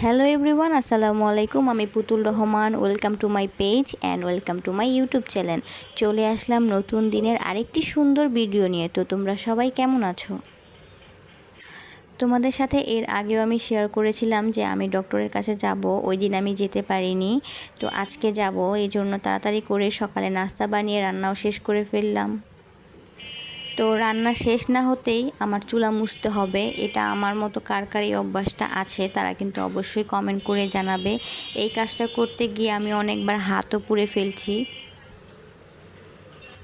Hello everyone, আসসালামু আলাইকুম। আমি পুতুল Rahman. Welcome to my page and welcome to my YouTube channel. চলে আসলাম নতুন দিনের আরেকটি সুন্দর ভিডিও নিয়ে। তো তোমরা সবাই কেমন আছো? তোমাদের সাথে এর আগেও আমি শেয়ার করেছিলাম যে আমি ডক্টরের কাছে যাব। ওই দিন আমি যেতে পারিনি, তো আজকে যাব। এই জন্য তাড়াতাড়ি করে সকালে নাস্তা বানিয়ে রান্নাও শেষ করে ফেললাম। তো রান্না শেষ না হতেই আমার চুলা মুছতে হবে। এটা আমার মতো কার কার এই অভ্যাসটা আছে তারা কিন্তু অবশ্যই কমেন্ট করে জানাবে। এই কাজটা করতে গিয়ে আমি অনেকবার হাতও পুড়ে ফেলছি।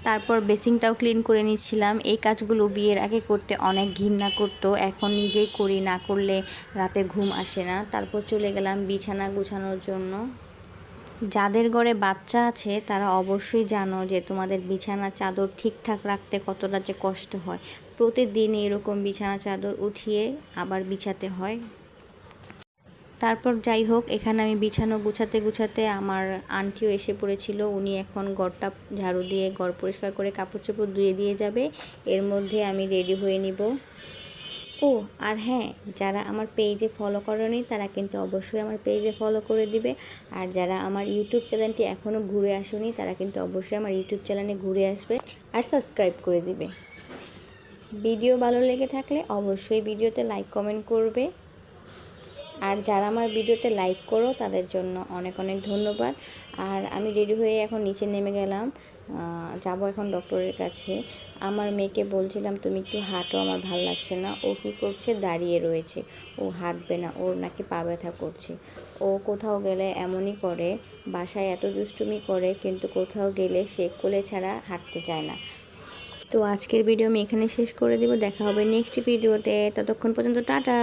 তারপর বেসিনটাও ক্লিন করে নিচ্ছিলাম। এই কাজগুলো বিয়ের আগে করতে অনেক ঘৃণা করতো, এখন নিজেই করি, না করলে রাতে ঘুম আসে না। তারপর চলে গেলাম বিছানা গুছানোর জন্য। যাদের ঘরে বাচ্চা আছে তারা অবশ্যই জানো যে তোমাদের বিছানা চাদর ঠিকঠাক রাখতে কতটা যে কষ্ট হয়। প্রতিদিন এরকম বিছানা চাদর উঠিয়ে আবার বিছাতে হয়। তারপর যাই হোক, এখানে আমি বিছানো গুছাতে গুছাতে আমার আন্টিও এসে পড়েছিল। উনি এখন ঘরটা ঝাড়ু দিয়ে ঘর পরিষ্কার করে কাপড় চোপড় ধুয়ে দিয়ে যাবে। এর মধ্যে আমি রেডি হয়ে নিব। ও আর হ্যাঁ, যারা আমার পেজে ফলো করেনি তারা কিন্তু অবশ্যই আমার পেজে ফলো করে দিবে। আর যারা আমার ইউটিউব চ্যানেলটি এখনও ঘুরে আসেনি তারা কিন্তু অবশ্যই আমার ইউটিউব চ্যানেলে ঘুরে আসবে আর সাবস্ক্রাইব করে দিবে। ভিডিও ভালো লেগে থাকলে অবশ্যই ভিডিওতে লাইক কমেন্ট করবে। আর যারা আমার ভিডিওতে লাইক করো তাদের জন্য অনেক অনেক ধন্যবাদ। আর আমি রেডি হয়ে এখন নিচে নেমে গেলাম, যাব এখন ডক্টরের কাছে। আমার মেয়েকে বলছিলাম তুমি একটু হাঁটো, আমার ভালো লাগছে না। ও কী করছে, দাঁড়িয়ে রয়েছে, ও হাঁটবে না, ওর নাকি পা ব্যথা করছে। ও কোথাও গেলে এমনই করে, বাসায় এত দুষ্টুমি করে, কিন্তু কোথাও গেলে সে কোলে ছাড়া হাঁটতে চায় না। তো আজকের ভিডিও আমি এখানে শেষ করে দেব। দেখা হবে নেক্সট ভিডিওতে। ততক্ষণ পর্যন্ত টাটা।